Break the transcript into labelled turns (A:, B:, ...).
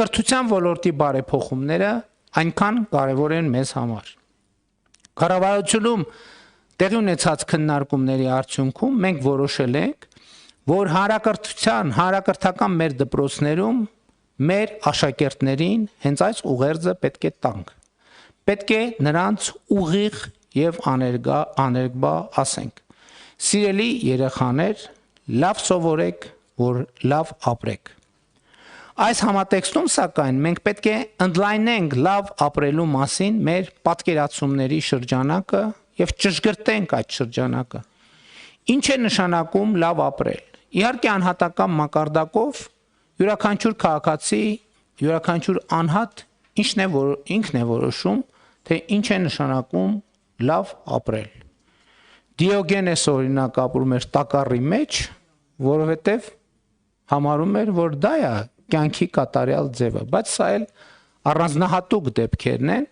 A: Կրթության ոլորտի բարեփոխումները այնքան կարևոր են մեզ համար։ Կառավարությունում տեղի ունեցած քննարկումների արդյունքում մենք որոշել ենք, որ հանրակրթական մեր դպրոցներում մեր աշակերտներին հենց այս ուղերձը պետք է տանք։ Պետք է նրանց ուղիղ եւ աներկբա ասենք. Սիրելի երեխաներ, լավ սովորեք, որ լավ ապրեք։ Այս համատեքստում սակայն մենք պետք է ընդլայնենք լավ ապրելու մասին մեր պատկերացումների շրջանակը եւ ճշգրտենք այդ շրջանակը։ Ինչ է նշանակում լավ ապրել։ Իհարկե անհատական մակարդակով յուրաքանչյուր քաղաքացի, յուրաքանչյուր անհատ ինքն է որոշում, թե ինչ է նշանակում լավ ապրել։ Դիոգենես օրինակ ապրում էր տակառի մեջ, որովհետև համարում էր, որ դա է կյանքի կատարյալ ձևը, բայց սա էլ առանձնահատուկ դեպքերն են,